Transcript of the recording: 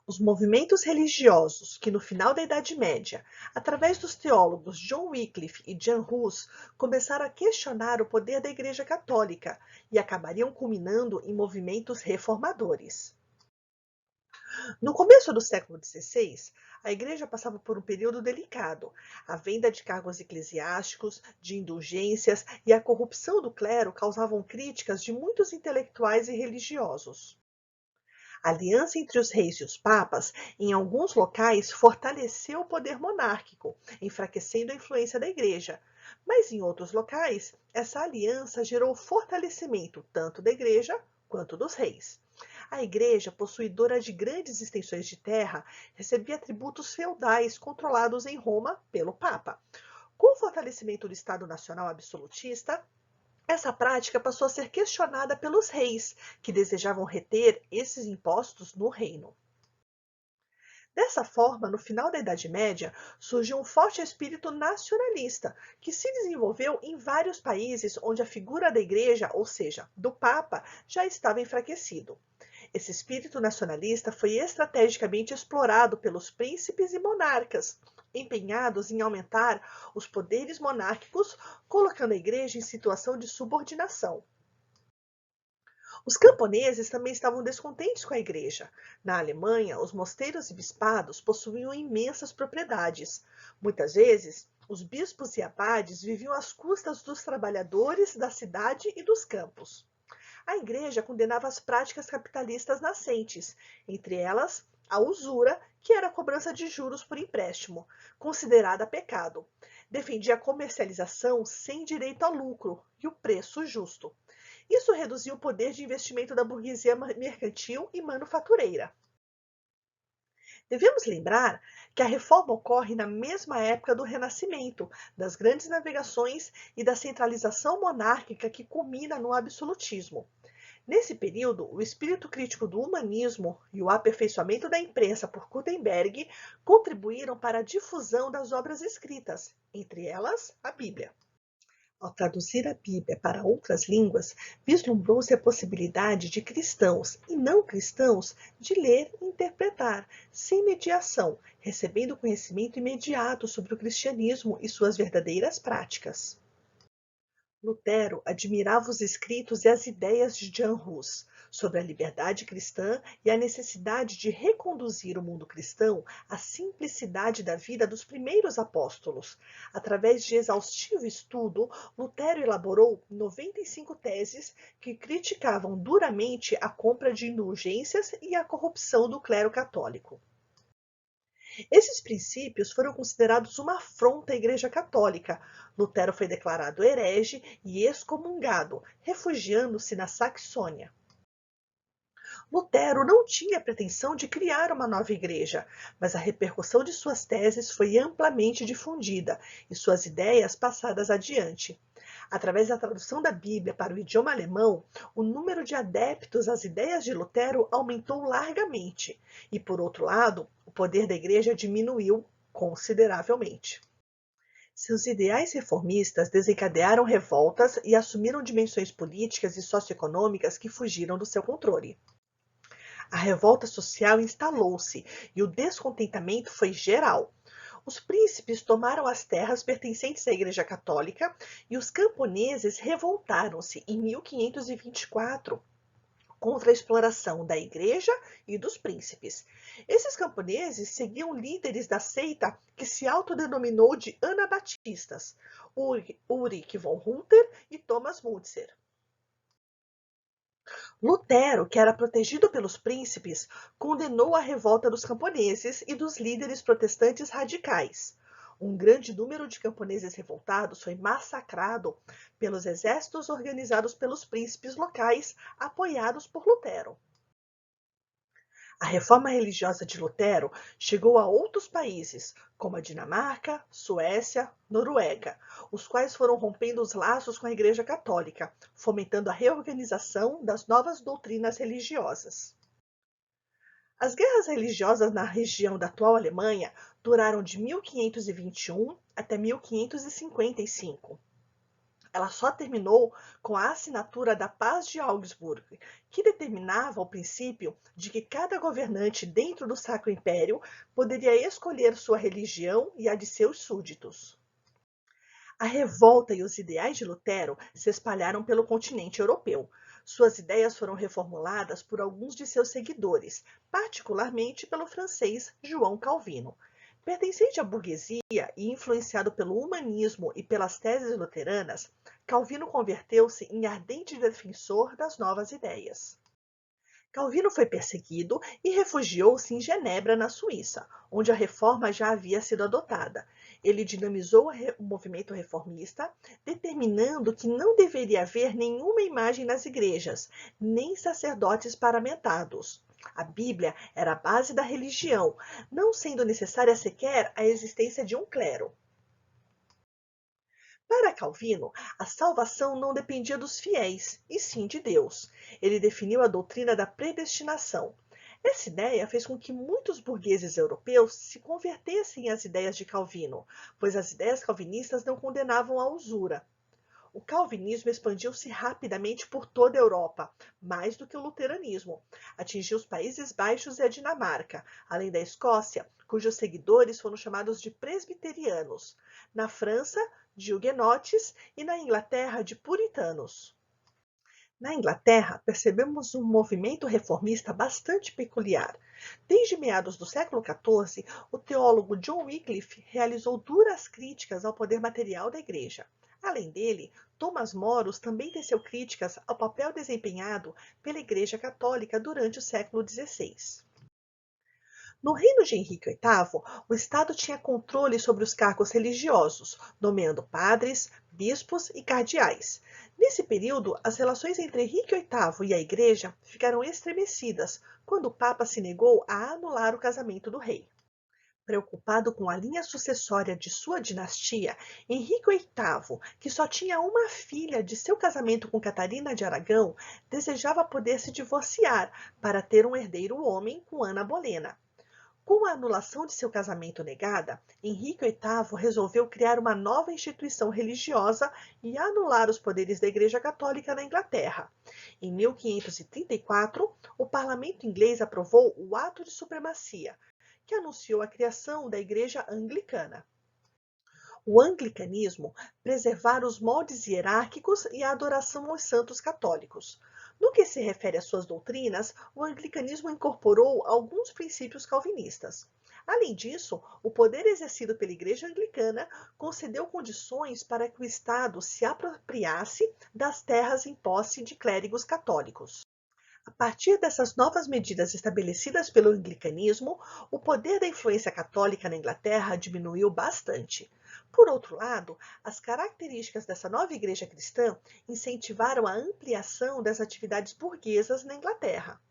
Os movimentos religiosos que, no final da Idade Média, através dos teólogos John Wycliffe e Jan Hus, começaram a questionar o poder da Igreja Católica e acabariam culminando em movimentos reformadores. No começo do século XVI, a Igreja passava por um período delicado. A venda de cargos eclesiásticos, de indulgências e a corrupção do clero causavam críticas de muitos intelectuais e religiosos. A aliança entre os reis e os papas, em alguns locais, fortaleceu o poder monárquico, enfraquecendo a influência da Igreja. Mas em outros locais, essa aliança gerou o fortalecimento tanto da Igreja quanto dos reis. A Igreja, possuidora de grandes extensões de terra, recebia tributos feudais controlados em Roma pelo Papa. Com o fortalecimento do Estado Nacional absolutista, essa prática passou a ser questionada pelos reis, que desejavam reter esses impostos no reino. Dessa forma, no final da Idade Média, surgiu um forte espírito nacionalista, que se desenvolveu em vários países onde a figura da Igreja, ou seja, do Papa, já estava enfraquecido. Esse espírito nacionalista foi estrategicamente explorado pelos príncipes e monarcas, empenhados em aumentar os poderes monárquicos, colocando a Igreja em situação de subordinação. Os camponeses também estavam descontentes com a igreja. Na Alemanha, os mosteiros e bispados possuíam imensas propriedades. Muitas vezes, os bispos e abades viviam às custas dos trabalhadores da cidade e dos campos. A igreja condenava as práticas capitalistas nascentes, entre elas a usura, que era a cobrança de juros por empréstimo, considerada pecado. Defendia a comercialização sem direito ao lucro e o preço justo. Isso reduziu o poder de investimento da burguesia mercantil e manufatureira. Devemos lembrar que a reforma ocorre na mesma época do Renascimento, das grandes navegações e da centralização monárquica que culmina no absolutismo. Nesse período, o espírito crítico do humanismo e o aperfeiçoamento da imprensa por Gutenberg contribuíram para a difusão das obras escritas, entre elas a Bíblia. Ao traduzir a Bíblia para outras línguas, vislumbrou-se a possibilidade de cristãos e não cristãos de ler e interpretar, sem mediação, recebendo conhecimento imediato sobre o cristianismo e suas verdadeiras práticas. Lutero admirava os escritos e as ideias de Jan Hus sobre a liberdade cristã e a necessidade de reconduzir o mundo cristão à simplicidade da vida dos primeiros apóstolos. Através de exaustivo estudo, Lutero elaborou 95 teses que criticavam duramente a compra de indulgências e a corrupção do clero católico. Esses princípios foram considerados uma afronta à Igreja Católica. Lutero foi declarado herege e excomungado, refugiando-se na Saxônia. Lutero não tinha pretensão de criar uma nova igreja, mas a repercussão de suas teses foi amplamente difundida e suas ideias passadas adiante. Através da tradução da Bíblia para o idioma alemão, o número de adeptos às ideias de Lutero aumentou largamente, e, por outro lado, o poder da igreja diminuiu consideravelmente. Seus ideais reformistas desencadearam revoltas e assumiram dimensões políticas e socioeconômicas que fugiram do seu controle. A revolta social instalou-se e o descontentamento foi geral. Os príncipes tomaram as terras pertencentes à Igreja Católica e os camponeses revoltaram-se em 1524 contra a exploração da Igreja e dos príncipes. Esses camponeses seguiam líderes da seita que se autodenominou de Anabatistas, Ulrich von Hunter e Thomas Müntzer. Lutero, que era protegido pelos príncipes, condenou a revolta dos camponeses e dos líderes protestantes radicais. Um grande número de camponeses revoltados foi massacrado pelos exércitos organizados pelos príncipes locais, apoiados por Lutero. A reforma religiosa de Lutero chegou a outros países, como a Dinamarca, Suécia, Noruega, os quais foram rompendo os laços com a Igreja Católica, fomentando a reorganização das novas doutrinas religiosas. As guerras religiosas na região da atual Alemanha duraram de 1521 até 1555. Ela só terminou com a assinatura da Paz de Augsburg, que determinava o princípio de que cada governante dentro do Sacro Império poderia escolher sua religião e a de seus súditos. A revolta e os ideais de Lutero se espalharam pelo continente europeu. Suas ideias foram reformuladas por alguns de seus seguidores, particularmente pelo francês João Calvino. Pertencente à burguesia e influenciado pelo humanismo e pelas teses luteranas, Calvino converteu-se em ardente defensor das novas ideias. Calvino foi perseguido e refugiou-se em Genebra, na Suíça, onde a reforma já havia sido adotada. Ele dinamizou o movimento reformista, determinando que não deveria haver nenhuma imagem nas igrejas, nem sacerdotes paramentados. A Bíblia era a base da religião, não sendo necessária sequer a existência de um clero. Para Calvino, a salvação não dependia dos fiéis, e sim de Deus. Ele definiu a doutrina da predestinação. Essa ideia fez com que muitos burgueses europeus se convertessem às ideias de Calvino, pois as ideias calvinistas não condenavam a usura. O calvinismo expandiu-se rapidamente por toda a Europa, mais do que o luteranismo. Atingiu os Países Baixos e a Dinamarca, além da Escócia, cujos seguidores foram chamados de presbiterianos. Na França, de huguenotes e na Inglaterra, de puritanos. Na Inglaterra, percebemos um movimento reformista bastante peculiar. Desde meados do século XIV, o teólogo John Wycliffe realizou duras críticas ao poder material da Igreja. Além dele, Thomas Moros também teceu críticas ao papel desempenhado pela Igreja Católica durante o século XVI. No reino de Henrique VIII, o Estado tinha controle sobre os cargos religiosos, nomeando padres, bispos e cardeais. Nesse período, as relações entre Henrique VIII e a Igreja ficaram estremecidas quando o Papa se negou a anular o casamento do rei. Preocupado com a linha sucessória de sua dinastia, Henrique VIII, que só tinha uma filha de seu casamento com Catarina de Aragão, desejava poder se divorciar para ter um herdeiro homem com Ana Bolena. Com a anulação de seu casamento negada, Henrique VIII resolveu criar uma nova instituição religiosa e anular os poderes da Igreja Católica na Inglaterra. Em 1534, o parlamento inglês aprovou o Ato de Supremacia, que anunciou a criação da Igreja Anglicana. O anglicanismo preservara os moldes hierárquicos e a adoração aos santos católicos. No que se refere às suas doutrinas, o anglicanismo incorporou alguns princípios calvinistas. Além disso, o poder exercido pela Igreja Anglicana concedeu condições para que o Estado se apropriasse das terras em posse de clérigos católicos. A partir dessas novas medidas estabelecidas pelo anglicanismo, o poder da influência católica na Inglaterra diminuiu bastante. Por outro lado, as características dessa nova igreja cristã incentivaram a ampliação das atividades burguesas na Inglaterra.